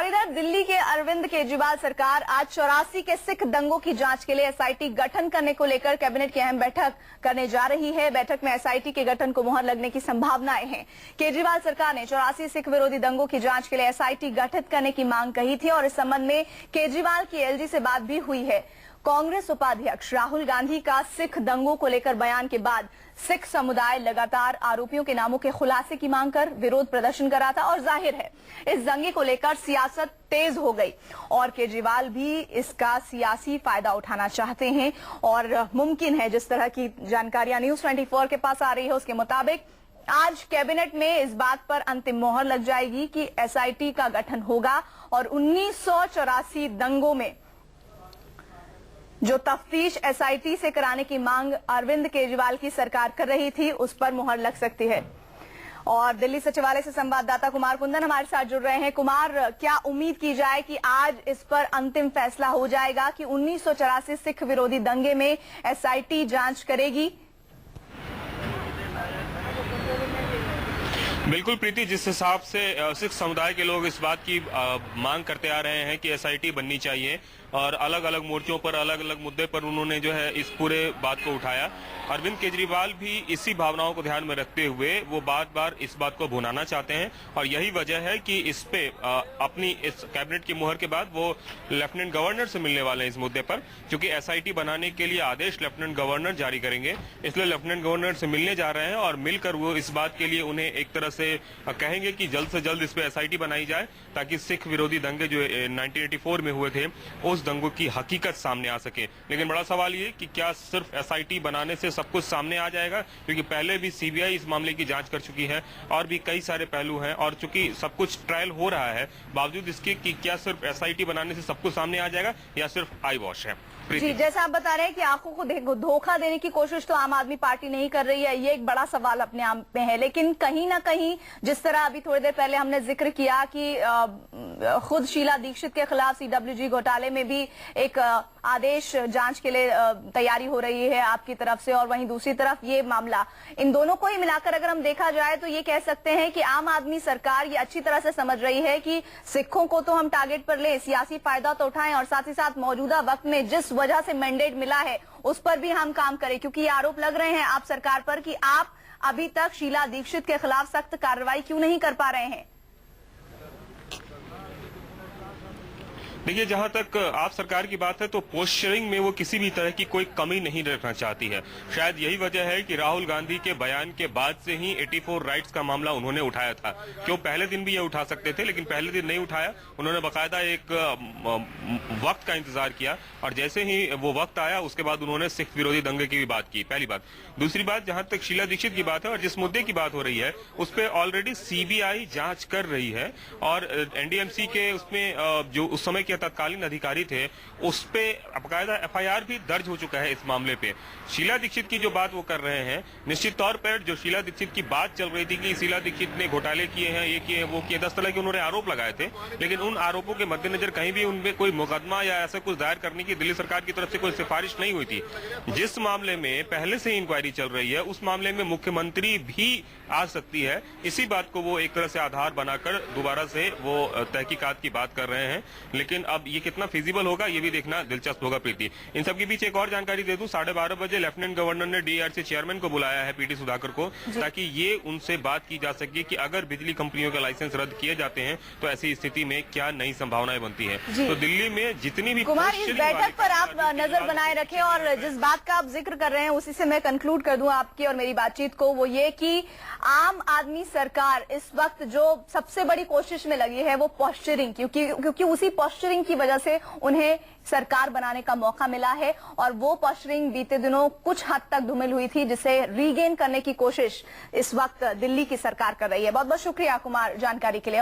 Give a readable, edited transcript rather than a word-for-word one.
इधर दिल्ली के अरविंद केजरीवाल सरकार आज 84 के सिख दंगों की जांच के लिए एसआईटी गठन करने को लेकर कैबिनेट की अहम बैठक करने जा रही है। बैठक में एसआईटी के गठन को मुहर लगने की संभावनाएं हैं। केजरीवाल सरकार ने 84 सिख विरोधी दंगों की जांच के लिए एसआईटी गठित करने की मांग कही थी और इस संबंध में केजरीवाल की एलजी से बात भी हुई है। कांग्रेस उपाध्यक्ष राहुल गांधी का सिख दंगों को लेकर बयान के बाद सिख समुदाय लगातार आरोपियों के नामों के खुलासे की मांग कर विरोध प्रदर्शन कर रहा था और जाहिर है इस दंगे को लेकर सियासत तेज हो गई और केजरीवाल भी इसका सियासी फायदा उठाना चाहते हैं। और मुमकिन है, जिस तरह की जानकारियां न्यूज 24 के पास आ रही है उसके मुताबिक आज कैबिनेट में इस बात पर अंतिम मोहर लग जाएगी कि एसआईटी का गठन होगा और 1984 दंगों में जो तफ्तीश एसआईटी से कराने की मांग अरविंद केजरीवाल की सरकार कर रही थी उस पर मुहर लग सकती है। और दिल्ली सचिवालय से संवाददाता कुमार कुंदन हमारे साथ जुड़ रहे हैं। कुमार, क्या उम्मीद की जाए कि आज इस पर अंतिम फैसला हो जाएगा कि 1984 सिख विरोधी दंगे में एसआईटी जांच करेगी? बिल्कुल प्रीति, जिस हिसाब से सिख समुदाय के लोग इस बात की मांग करते आ रहे हैं कि एसआईटी बननी चाहिए और अलग अलग मोर्चों पर अलग अलग मुद्दे पर उन्होंने जो है इस पूरे बात को उठाया। अरविंद केजरीवाल भी इसी भावनाओं को ध्यान में रखते हुए वो बार बार इस बात को भुनाना चाहते हैं और यही वजह है कि इस पे अपनी इस कैबिनेट की मुहर के बाद वो लेफ्टिनेंट गवर्नर से मिलने वाले हैं इस मुद्दे पर, क्योंकि एसआईटी बनाने के लिए आदेश लेफ्टिनेंट गवर्नर जारी करेंगे। इसलिए लेफ्टिनेंट गवर्नर से मिलने जा रहे हैं और मिलकर वो इस बात के लिए उन्हें एक तरह से कहेंगे कि जल्द से जल्द इस पे एसआईटी बनाई जाए ताकि सिख विरोधी दंगे जो 1984 में हुए थे उस दंगों की हकीकत सामने आ सके। लेकिन बड़ा सवाल ये कि क्या सिर्फ एसआईटी बनाने से सब कुछ सामने आ जाएगा, क्योंकि पहले भी सीबीआई इस मामले की जांच कर चुकी है और भी कई सारे पहलू हैं और चूंकि सब कुछ ट्रायल हो रहा है बावजूद इसके कि क्या सिर्फ एसआईटी बनाने से सब कुछ सामने आ जाएगा या सिर्फ आई वॉश है। जी, जैसा आप बता रहे हैं कि आंखों को धोखा देने की कोशिश तो आम आदमी पार्टी नहीं कर रही है, ये एक बड़ा सवाल अपने आप में है। लेकिन कहीं ना कहीं जिस तरह अभी थोड़ी देर पहले हमने जिक्र किया कि खुद शीला दीक्षित के खिलाफ सीडब्ल्यूजी घोटाले में भी एक आदेश जांच के लिए तैयारी हो रही है आपकी तरफ से और वहीं दूसरी तरफ ये मामला, इन दोनों को ही मिलाकर अगर हम देखा जाए तो ये कह सकते हैं कि आम आदमी सरकार ये अच्छी तरह से समझ रही है कि सिखों को तो हम टारगेट पर ले, सियासी फायदा तो उठाएं और साथ ही साथ मौजूदा वक्त में जिस वजह से मैंडेट मिला है उस पर भी हम काम करें, क्योंकि ये आरोप लग रहे हैं आप सरकार पर कि आप अभी तक शीला दीक्षित के खिलाफ सख्त कार्रवाई क्यों नहीं कर पा रहे हैं। देखिए, जहां तक आप सरकार की बात है तो पोस्चरिंग में वो किसी भी तरह की कोई कमी नहीं रखना चाहती है। शायद यही वजह है कि राहुल गांधी के बयान के बाद से ही 84 राइट्स का मामला उन्होंने उठाया था। क्यों, पहले दिन भी ये उठा सकते थे लेकिन पहले दिन नहीं उठाया। उन्होंने बाकायदा एक वक्त का इंतजार किया और जैसे ही वो वक्त आया उसके बाद उन्होंने सिख विरोधी दंगे की भी बात की, पहली बात। दूसरी बात, जहां तक शीला दीक्षित की बात है और जिस मुद्दे की बात हो रही है उस पर ऑलरेडी सीबीआई जांच कर रही है और एनडीएमसी के उसमें जो उस समय के तत्कालीन अधिकारी थे उस पे बाकायदा एफआईआर भी दर्ज हो चुका है इस मामले पे। शीला दीक्षित की जो बात वो कर रहे हैं, निश्चित तौर पर जो शीला दीक्षित की बात चल रही थी कि शीला दीक्षित ने घोटाले किए हैं, ये किए हैं, वो किए, 10 तरह के उन्होंने आरोप लगाए थे, लेकिन उन आरोपों के मद्देनजर कहीं भी उनपे कोई मुकदमा या ऐसा कुछ दायर करने की दिल्ली सरकार की तरफ से कोई सिफारिश नहीं हुई थी। जिस मामले में पहले से ही इंक्वायरी चल रही है उस मामले में मुख्यमंत्री भी आ सकती है। इसी बात को वो एक तरह से आधार बनाकर दोबारा से वो तहकीकात की बात कर रहे हैं, लेकिन अब ये कितना फिजिबल होगा ये भी देखना दिलचस्प होगा। प्रीति, इन सब के बीच एक और जानकारी दे दूं, 12:30 बजे लेफ्टिनेंट गवर्नर ने डीआरसी चेयरमैन को बुलाया है पीटी सुधाकर को, ताकि ये उनसे बात की जा सके कि अगर बिजली कंपनियों के लाइसेंस रद्द किए जाते हैं तो ऐसी स्थिति में क्या नई संभावनाएं बनती है। तो दिल्ली में जितनी भी कुमार, इस बैठक पर आप नजर बनाए रखें और जिस बात का आप जिक्र कर रहे हैं उसी से मैं कंक्लूड कर दूं आपकी और मेरी बातचीत को, वो ये कि आम आदमी सरकार इस वक्त जो सबसे बड़ी कोशिश में लगी है वो पोस्चरिंग, क्योंकि उसी पोस्चरिंग की वजह से उन्हें सरकार बनाने का मौका मिला है और वो पोस्चरिंग बीते दिनों कुछ हद तक धूमिल हुई थी, जिसे रीगेन करने की कोशिश इस वक्त दिल्ली की सरकार कर रही है। बहुत बहुत शुक्रिया कुमार जानकारी के लिए।